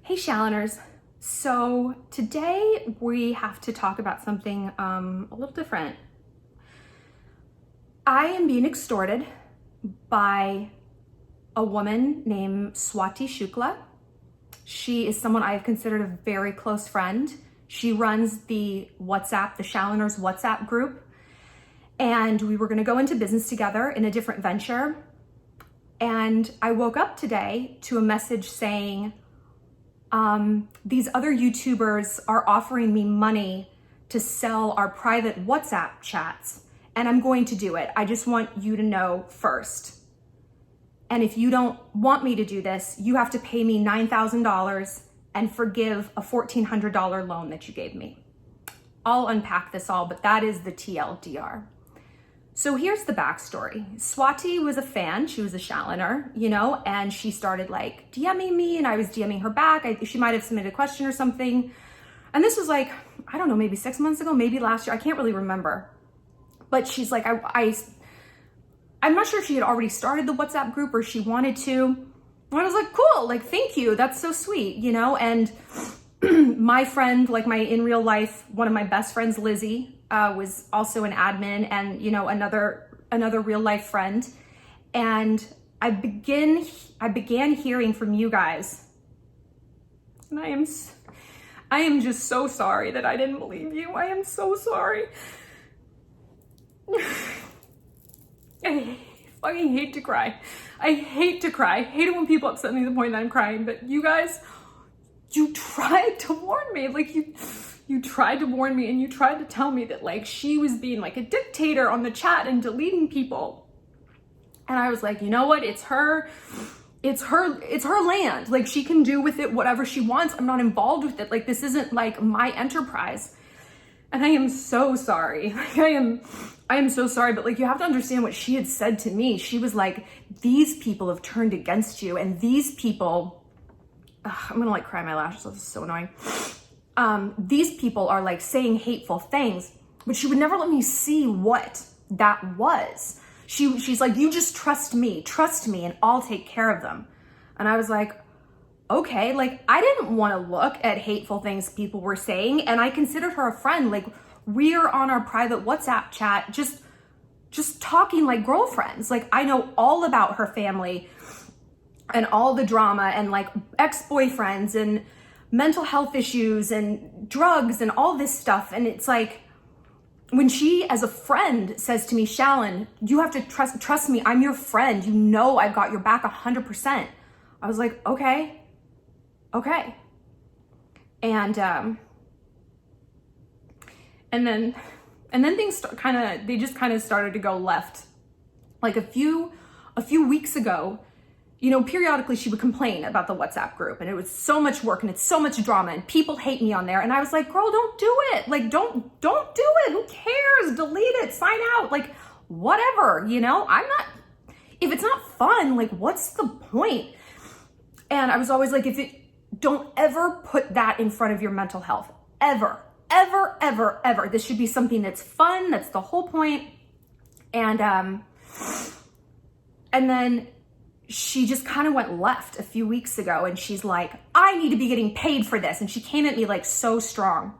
Hey Shalloners. So today we have to talk about something a little different. I am being extorted by a woman named Swati Shukla. She is someone I've considered a very close friend. She runs the Shalloners WhatsApp group. And we were gonna go into business together in a different venture. And I woke up today to a message saying, these other YouTubers are offering me money to sell our private WhatsApp chats, and I'm going to do it. I just want you to know first. And if you don't want me to do this, you have to pay me $9,000 and forgive a $1,400 loan that you gave me. I'll unpack this all, but that is the TLDR. So here's the backstory. Swati was a fan. She was a Shalloner, and she started like DMing me and I was DMing her back. She might have submitted a question or something. And this was like, I don't know, maybe 6 months ago, maybe last year. I can't really remember. But she's like, I'm not sure if she had already started the WhatsApp group or she wanted to. And I was like, cool, like, thank you. That's so sweet, And my friend, like my in real life, one of my best friends, Lizzie, was also an admin and, another real life friend. And I began hearing from you guys. And I am just so sorry that I didn't believe you. I am so sorry. I fucking hate to cry. I hate to cry. I hate it when people upset me to the point that I'm crying, but you guys, you tried to warn me. Like you tried to warn me and you tried to tell me that like she was being like a dictator on the chat and deleting people. And I was like, you know what? It's her land. Like she can do with it whatever she wants. I'm not involved with it. Like this isn't like my enterprise. And I am so sorry. Like I am so sorry, but like you have to understand what she had said to me. She was like, these people have turned against you and these people, I'm gonna like cry my lashes off. This is so annoying. These people are like saying hateful things, but she would never let me see what that was. She's like, you just trust me, and I'll take care of them. And I was like, okay, like I didn't want to look at hateful things people were saying, and I considered her a friend. Like we're on our private WhatsApp chat, just talking like girlfriends. Like I know all about her family and all the drama and like ex-boyfriends and mental health issues and drugs and all this stuff. And it's like, when she as a friend says to me, Shallon, you have to trust me. I'm your friend. I've got your back 100%. I was like, okay. And then things they just kind of started to go left. Like a few weeks ago, periodically she would complain about the WhatsApp group and it was so much work and it's so much drama and people hate me on there. And I was like, girl, don't do it. Like, don't do it. Who cares? Delete it, sign out, like whatever, if it's not fun, like what's the point? And I was always like, don't ever put that in front of your mental health, ever. This should be something that's fun. That's the whole point. And then she just kind of went left a few weeks ago and she's like, I need to be getting paid for this. And she came at me like so strong.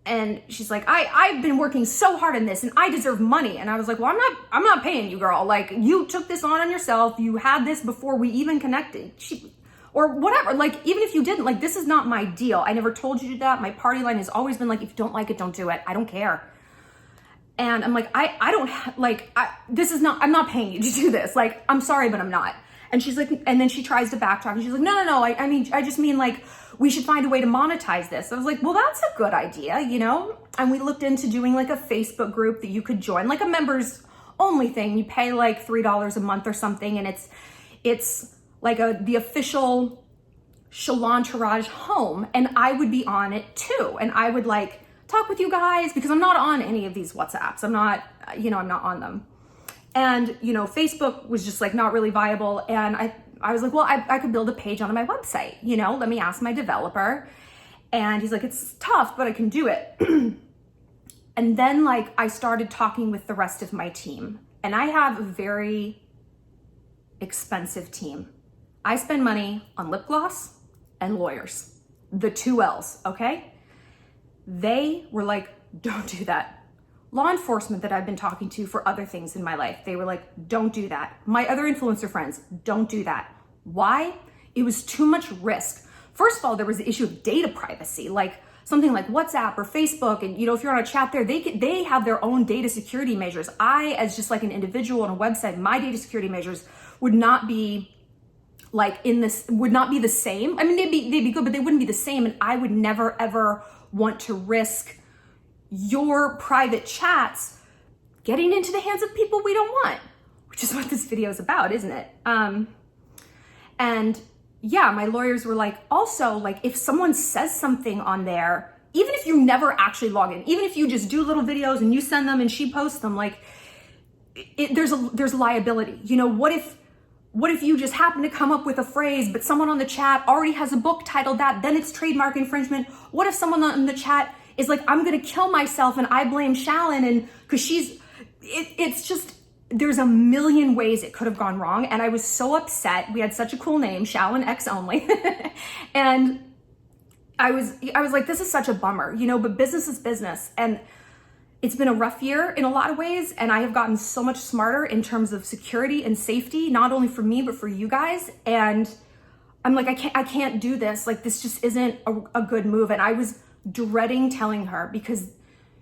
And she's like, I've been working so hard on this and I deserve money. And I was like, well, I'm not paying you, girl. Like you took this on yourself. You had this before we even connected. Or whatever, like, even if you didn't, like, this is not my deal. I never told you to do that. My party line has always been like, if you don't like it, don't do it. I don't care. And I'm like, I'm not paying you to do this. Like, I'm sorry, but I'm not. And she's like, and then she tries to backtrack and she's like, no. I just mean like, we should find a way to monetize this. I was like, well, that's a good idea, And we looked into doing like a Facebook group that you could join, like a members only thing. You pay like $3 a month or something. And it's like the official Shallon home, and I would be on it too. And I would like talk with you guys because I'm not on any of these WhatsApps. I'm not on them. And, Facebook was just like not really viable. And I was like, well, I could build a page on my website, let me ask my developer. And he's like, it's tough, but I can do it. And then like I started talking with the rest of my team, and I have a very expensive team. I spend money on lip gloss and lawyers, the 2 L's, okay? They were like, don't do that. Law enforcement that I've been talking to for other things in my life, they were like, don't do that. My other influencer friends, don't do that. Why? It was too much risk. First of all, there was the issue of data privacy, like something like WhatsApp or Facebook. And if you're on a chat there, they have their own data security measures. I, as just like an individual on a website, my data security measures would not be would not be the same. I mean, they'd be good, but they wouldn't be the same. And I would never, ever want to risk your private chats getting into the hands of people we don't want, which is what this video is about, isn't it? And yeah, my lawyers were like, also, like, if someone says something on there, even if you never actually log in, even if you just do little videos and you send them and she posts them, like, there's liability. What if you just happen to come up with a phrase, but someone on the chat already has a book titled that, then it's trademark infringement. What if someone on the chat is like, I'm gonna kill myself and I blame Shallon, and because it's just, there's a million ways it could have gone wrong. And I was so upset. We had such a cool name, Shallon X only. And I was like, this is such a bummer, but business is business. And it's been a rough year in a lot of ways. And I have gotten so much smarter in terms of security and safety, not only for me, but for you guys. And I'm like, I can't do this. Like, this just isn't a good move. And I was dreading telling her because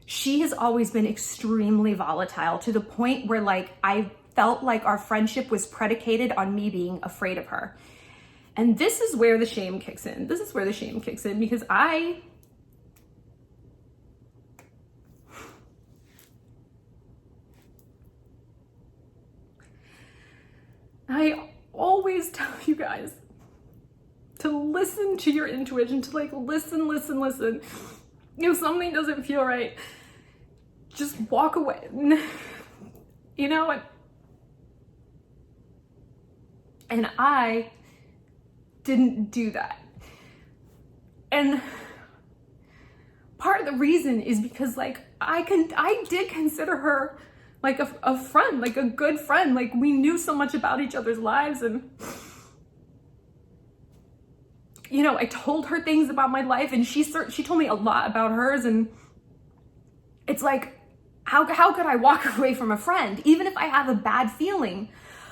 she has always been extremely volatile, to the point where like I felt like our friendship was predicated on me being afraid of her. And this is where the shame kicks in. Because I always tell you guys to listen to your intuition, to like listen. If something doesn't feel right, just walk away. And I didn't do that. And part of the reason is because like I did consider her like a friend, like a good friend. Like, we knew so much about each other's lives, and I told her things about my life, and she told me a lot about hers. And it's like, how could I walk away from a friend, even if I have a bad feeling?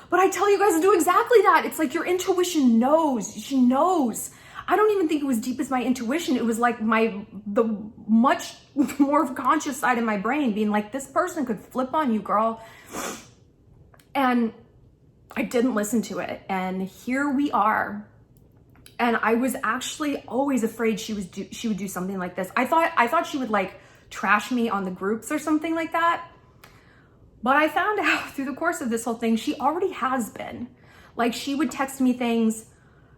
But I tell you guys to do exactly that. It's like your intuition knows. She knows. I don't even think it was deep as my intuition. It was like the much more conscious side of my brain being like, this person could flip on you, girl. And I didn't listen to it. And here we are. And I was actually always afraid she would do something like this. I thought she would like trash me on the groups or something like that. But I found out through the course of this whole thing, she already has been. Like, she would text me things.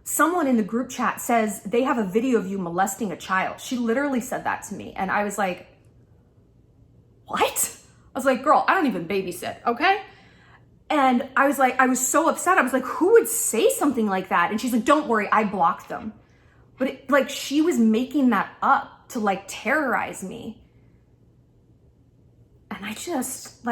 Someone in the group chat says they have a video of you molesting a child. She literally said that to me. And I was like, what? I was like, girl, I don't even babysit, okay? And I was so upset. I was like, who would say something like that? And she's like, don't worry, I blocked them. But she was making that up to like terrorize me. And I just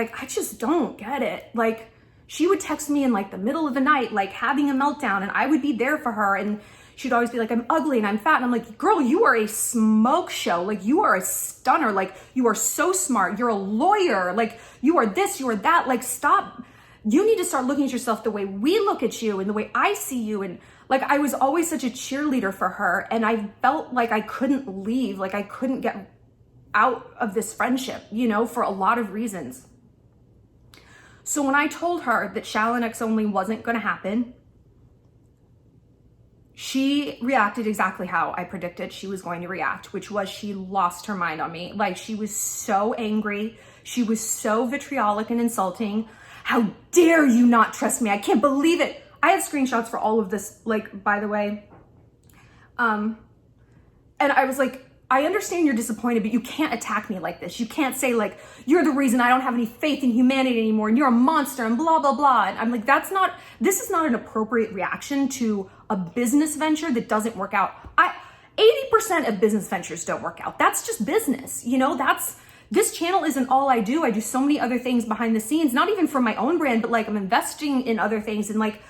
don't get it. Like, she would text me in like the middle of the night, like having a meltdown, and I would be there for her. And she'd always be like, I'm ugly and I'm fat. And I'm like, girl, you are a smoke show. Like, you are a stunner. Like, you are so smart. You're a lawyer. Like, you are this, you are that. Like, stop. You need to start looking at yourself the way we look at you and the way I see you. And like, I was always such a cheerleader for her. And I felt like I couldn't leave. Like, I couldn't get out of this friendship, for a lot of reasons. So when I told her that Shallon X only wasn't going to happen, she reacted exactly how I predicted she was going to react, which was she lost her mind on me. Like, she was so angry. She was so vitriolic and insulting. How dare you not trust me? I can't believe it. I have screenshots for all of this, like, by the way. And I was like, I understand you're disappointed, but you can't attack me like this. You can't say like, you're the reason I don't have any faith in humanity anymore, and you're a monster, and blah, blah, blah. And I'm like, this is not an appropriate reaction to a business venture that doesn't work out. 80% of business ventures don't work out. That's just business. This channel isn't all I do. I do so many other things behind the scenes, not even for my own brand, but like I'm investing in other things. And like,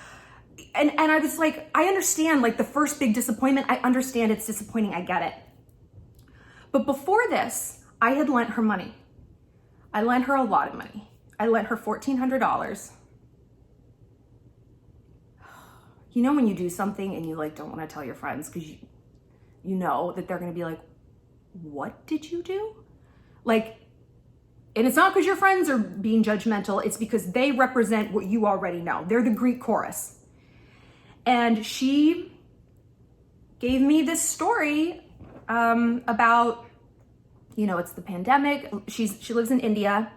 and I was like, I understand, like the first big disappointment, I understand it's disappointing, I get it. But before this, I had lent her money. I lent her a lot of money. I lent her $1,400. You know when you do something and you like don't want to tell your friends because you know that they're going to be like, what did you do? Like, and it's not because your friends are being judgmental, it's because they represent what you already know. They're the Greek chorus. And she gave me this story about, you know, it's the pandemic. She lives in India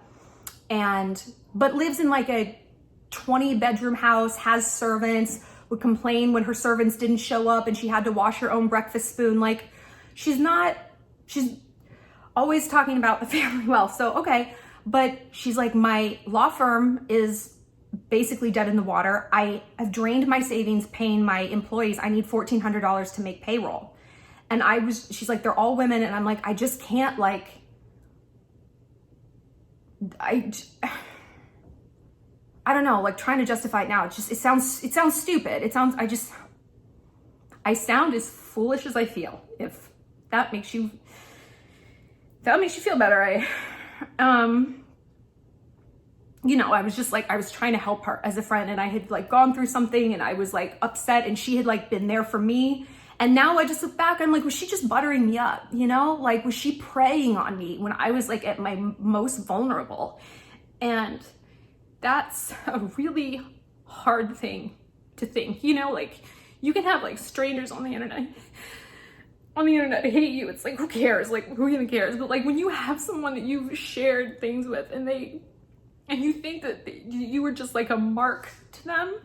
but lives in like a 20-bedroom house, has servants, would complain when her servants didn't show up and she had to wash her own breakfast spoon. Like, she's always talking about the family wealth. So, okay. But she's like, my law firm is basically dead in the water. I have drained my savings paying my employees. I need $1,400 to make payroll. And she's like, they're all women. And I'm like, I just can't, like, I don't know, like trying to justify it now. It sounds stupid. I sound as foolish as I feel. If that makes you feel better, you know, I was just like, I was trying to help her as a friend, and I had like gone through something and I was like upset, and she had like been there for me. And now I just look back, I'm like, was she just buttering me up? You know, like, was she preying on me when I was like at my most vulnerable? And that's a really hard thing to think, you know, like you can have like strangers on the internet hate you. It's like, who cares? Like, who even cares? But like when you have someone that you've shared things with and you think that you were just like a mark to them.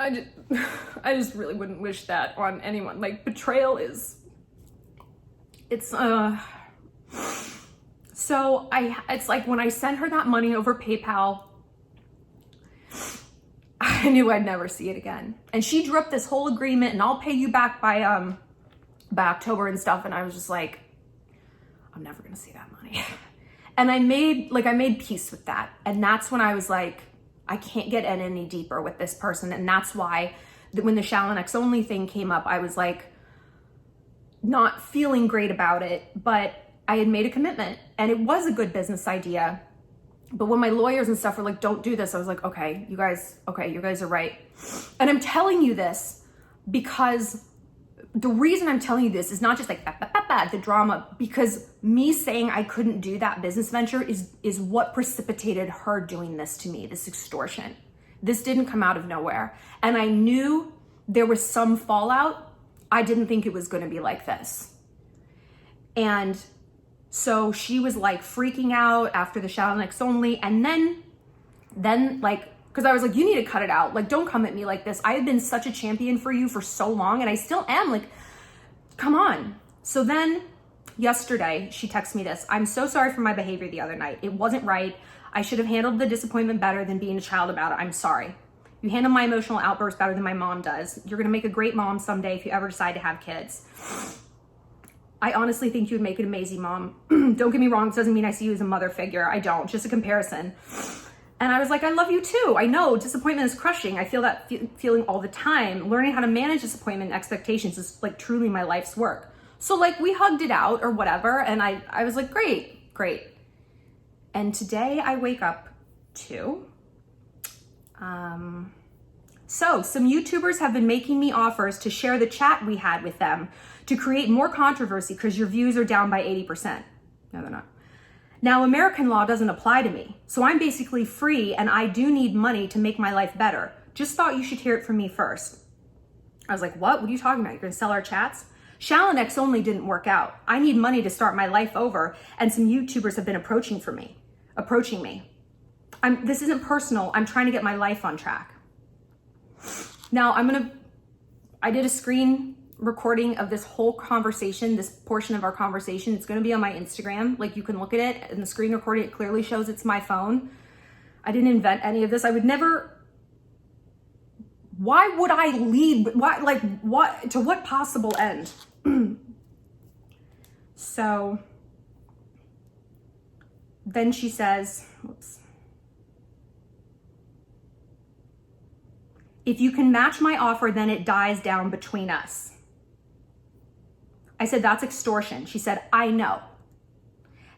I just really wouldn't wish that on anyone. Like, betrayal so it's like when I sent her that money over PayPal, I knew I'd never see it again. And she drew up this whole agreement, and I'll pay you back by October and stuff. And I was just like, I'm never gonna see that money. And I made peace with that. And that's when I was like, I can't get in any deeper with this person. And that's why when the Shallon X only thing came up, I was like not feeling great about it, but I had made a commitment and it was a good business idea. But when my lawyers and stuff were like, don't do this, I was like, okay, you guys are right. And I'm telling you this because the reason I'm telling you this is not just like the drama, because me saying I couldn't do that business venture is what precipitated her doing this to me, this extortion. This didn't come out of nowhere. And I knew there was some fallout. I didn't think it was going to be like this. And so she was like freaking out after the Shallon X only. And then like, because I was like, you need to cut it out. Like, don't come at me like this. I have been such a champion for you for so long, and I still am. Like, come on. So then yesterday, she texted me this. I'm so sorry for my behavior the other night. It wasn't right. I should have handled the disappointment better than being a child about it. I'm sorry. You handle my emotional outbursts better than my mom does. You're going to make a great mom someday if you ever decide to have kids. I honestly think you would make an amazing mom. Don't get me wrong. This doesn't mean I see you as a mother figure. I don't. Just a comparison. And I was like, I love you too. I know disappointment is crushing. I feel that feeling all the time. Learning how to manage disappointment and expectations is like truly my life's work. So like we hugged it out or whatever. And I was like, great. And today I wake up to, so some YouTubers have been making me offers to share the chat we had with them to create more controversy because your views are down by 80%. No, they're not. Now, American law doesn't apply to me, so I'm basically free and I do need money to make my life better. Just thought you should hear it from me first. I was like, what? What are you talking about? You're gonna sell our chats? Shallon X only didn't work out. I need money to start my life over, and some YouTubers have been approaching me. This isn't personal. I'm trying to get my life on track. Now, I did a screen recording of this whole conversation, this portion of our conversation. It's going to be on my Instagram. Like, you can look at it, and the screen recording, it clearly shows it's my phone. I didn't invent any of this. I would never. Why would I lead? Why, like, what, to what possible end? So then she says, oops. If you can match my offer, then it dies down between us. I said, that's extortion. She said, I know.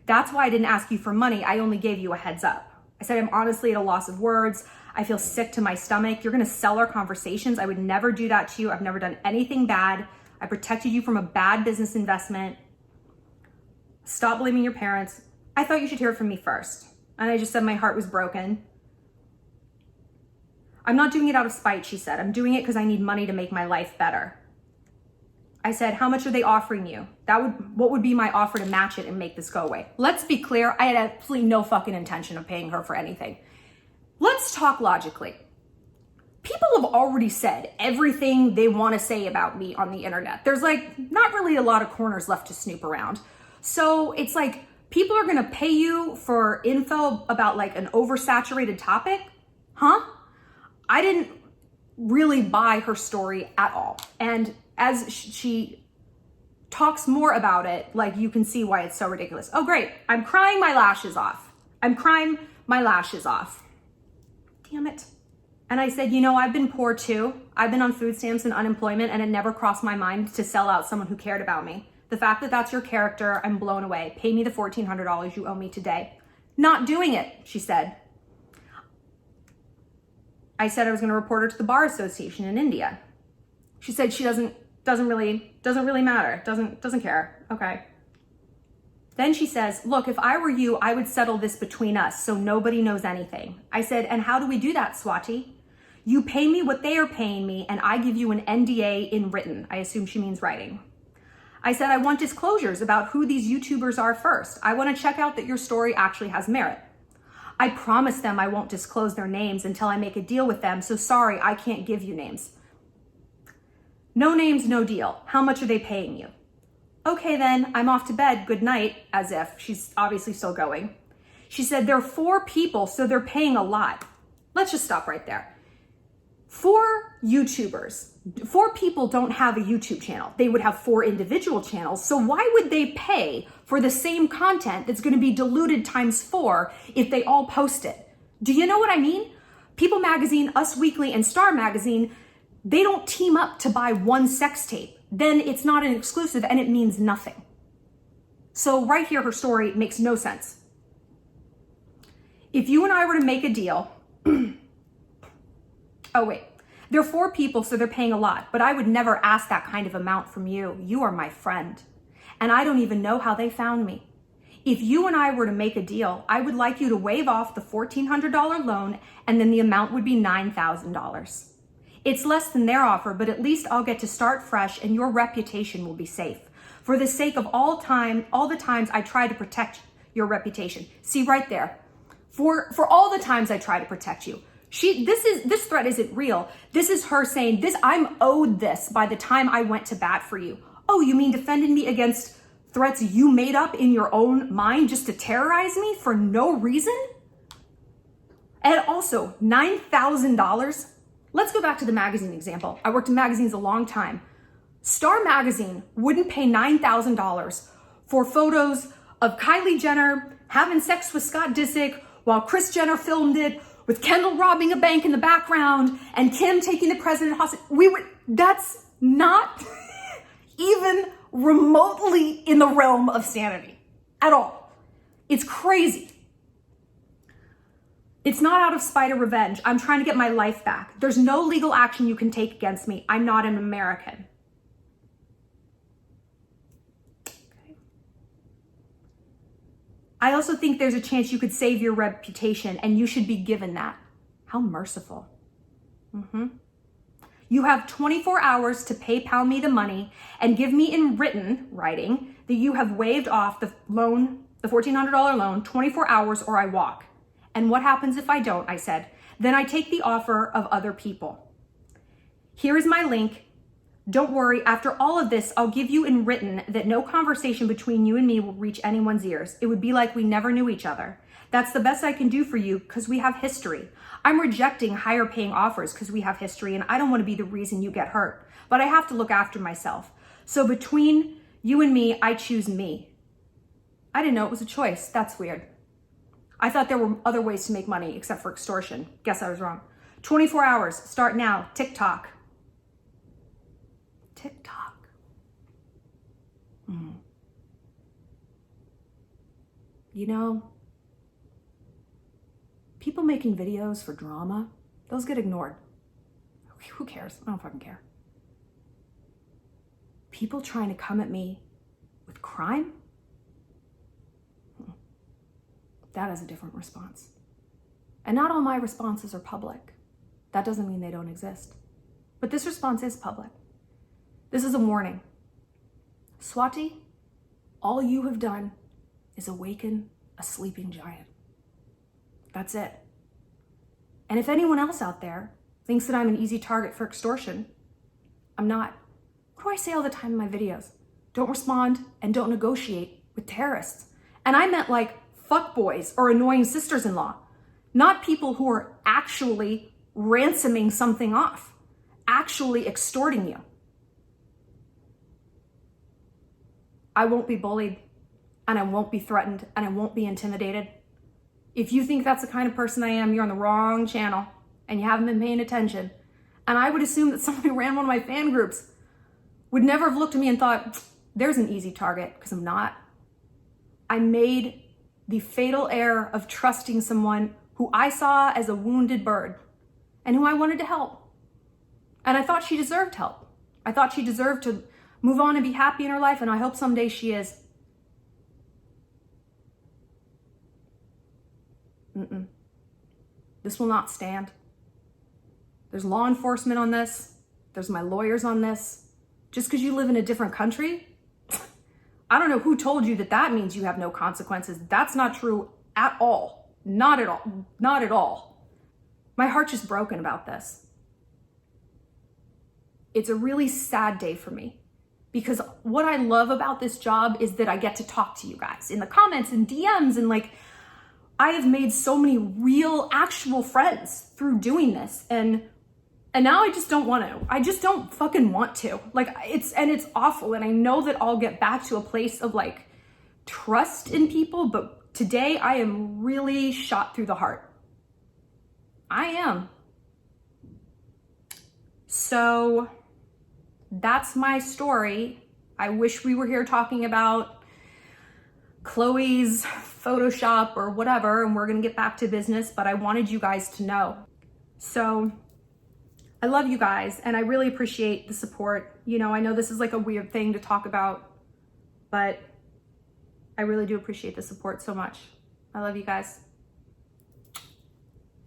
That's why I didn't ask you for money. I only gave you a heads up. I said, I'm honestly at a loss of words. I feel sick to my stomach. You're going to sell our conversations. I would never do that to you. I've never done anything bad. I protected you from a bad business investment. Stop blaming your parents. I thought you should hear it from me first. And I just said my heart was broken. I'm not doing it out of spite, she said. I'm doing it because I need money to make my life better. I said, how much are they offering you? What would be my offer to match it and make this go away? Let's be clear, I had absolutely no fucking intention of paying her for anything. Let's talk logically. People have already said everything they want to say about me on the internet. There's like not really a lot of corners left to snoop around. So it's like people are going to pay you for info about like an oversaturated topic? Huh? I didn't really buy her story at all. And as she talks more about it, like you can see why it's so ridiculous. Oh, great. I'm crying my lashes off. I'm crying my lashes off. Damn it. And I said, you know, I've been poor too. I've been on food stamps and unemployment, and it never crossed my mind to sell out someone who cared about me. The fact that that's your character, I'm blown away. Pay me the $1,400 you owe me today. Not doing it, she said. I said I was going to report her to the bar association in India. She said she doesn't really matter. Doesn't care. Okay. Then she says, look, if I were you, I would settle this between us so nobody knows anything. I said, and how do we do that, Swati? You pay me what they are paying me, and I give you an NDA in written. I assume she means writing. I said, I want disclosures about who these YouTubers are first. I want to check out that your story actually has merit. I promise them I won't disclose their names until I make a deal with them, so sorry, I can't give you names. No names, no deal. How much are they paying you? Okay then, I'm off to bed, good night, as if. She's obviously still going. She said, there are 4 people, so they're paying a lot. Let's just stop right there. 4 YouTubers. 4 people don't have a YouTube channel. They would have 4 individual channels, so why would they pay for the same content that's going to be diluted times 4 if they all post it? Do you know what I mean? People Magazine, Us Weekly, and Star Magazine, they don't team up to buy one sex tape. Then it's not an exclusive and it means nothing. So right here, her story makes no sense. If you and I were to make a deal, oh wait, they're 4 people, so they're paying a lot, but I would never ask that kind of amount from you. You are my friend, and I don't even know how they found me. If you and I were to make a deal, I would like you to waive off the $1,400 loan, and then the amount would be $9,000. It's less than their offer, but at least I'll get to start fresh and your reputation will be safe. For the sake of all the times I try to protect your reputation. See right there. For all the times I try to protect you. This threat isn't real. This is her saying, I'm owed this by the time I went to bat for you. Oh, you mean defending me against threats you made up in your own mind just to terrorize me for no reason? And also, $9,000. Let's go back to the magazine example. I worked in magazines a long time. Star Magazine wouldn't pay $9,000 for photos of Kylie Jenner having sex with Scott Disick while Kris Jenner filmed it with Kendall robbing a bank in the background and Kim taking the president hostage. That's not even remotely in the realm of sanity at all. It's crazy. It's not out of spite or revenge. I'm trying to get my life back. There's no legal action you can take against me. I'm not an American. Okay. I also think there's a chance you could save your reputation, and you should be given that. How merciful. You have 24 hours to PayPal me the money and give me in writing that you have waived off the loan, the $1,400 loan, 24 hours or I walk. And what happens if I don't? I said. Then I take the offer of other people. Here is my link. Don't worry, after all of this, I'll give you in written that no conversation between you and me will reach anyone's ears. It would be like we never knew each other. That's the best I can do for you because we have history. I'm rejecting higher paying offers because we have history and I don't want to be the reason you get hurt. But I have to look after myself. So between you and me, I choose me. I didn't know it was a choice. That's weird. I thought there were other ways to make money except for extortion. Guess I was wrong. 24 hours, start now, TikTok. TikTok. You know, people making videos for drama, those get ignored. Who cares? I don't fucking care. People trying to come at me with crime, that is a different response. And not all my responses are public. That doesn't mean they don't exist. But this response is public. This is a warning. Swati, all you have done is awaken a sleeping giant. That's it. And if anyone else out there thinks that I'm an easy target for extortion, I'm not. What do I say all the time in my videos? Don't respond and don't negotiate with terrorists. And I meant like fuckboys or annoying sisters-in-law, not people who are actually ransoming something off, actually extorting you. I won't be bullied, and I won't be threatened, and I won't be intimidated. If you think that's the kind of person I am, you're on the wrong channel and you haven't been paying attention. And I would assume that somebody who ran one of my fan groups would never have looked at me and thought, there's an easy target, because I'm not. I made the fatal error of trusting someone who I saw as a wounded bird and who I wanted to help. And I thought she deserved help. I thought she deserved to move on and be happy in her life, and I hope someday she is. This will not stand. There's law enforcement on this. There's my lawyers on this. Just because you live in a different country, I don't know who told you that that means you have no consequences. That's not true at all. Not at all. Not at all. My heart's just broken about this. It's a really sad day for me, because what I love about this job is that I get to talk to you guys in the comments and DMs, and like, I have made so many real, actual friends through doing this. And now I just don't want to. I just don't fucking want to. Like, it's awful. And I know that I'll get back to a place of like trust in people, but today I am really shot through the heart. I am. So that's my story. I wish we were here talking about Chloe's Photoshop or whatever, and we're gonna get back to business, but I wanted you guys to know. So I love you guys, and I really appreciate the support. You know, I know this is like a weird thing to talk about, but I really do appreciate the support so much. I love you guys.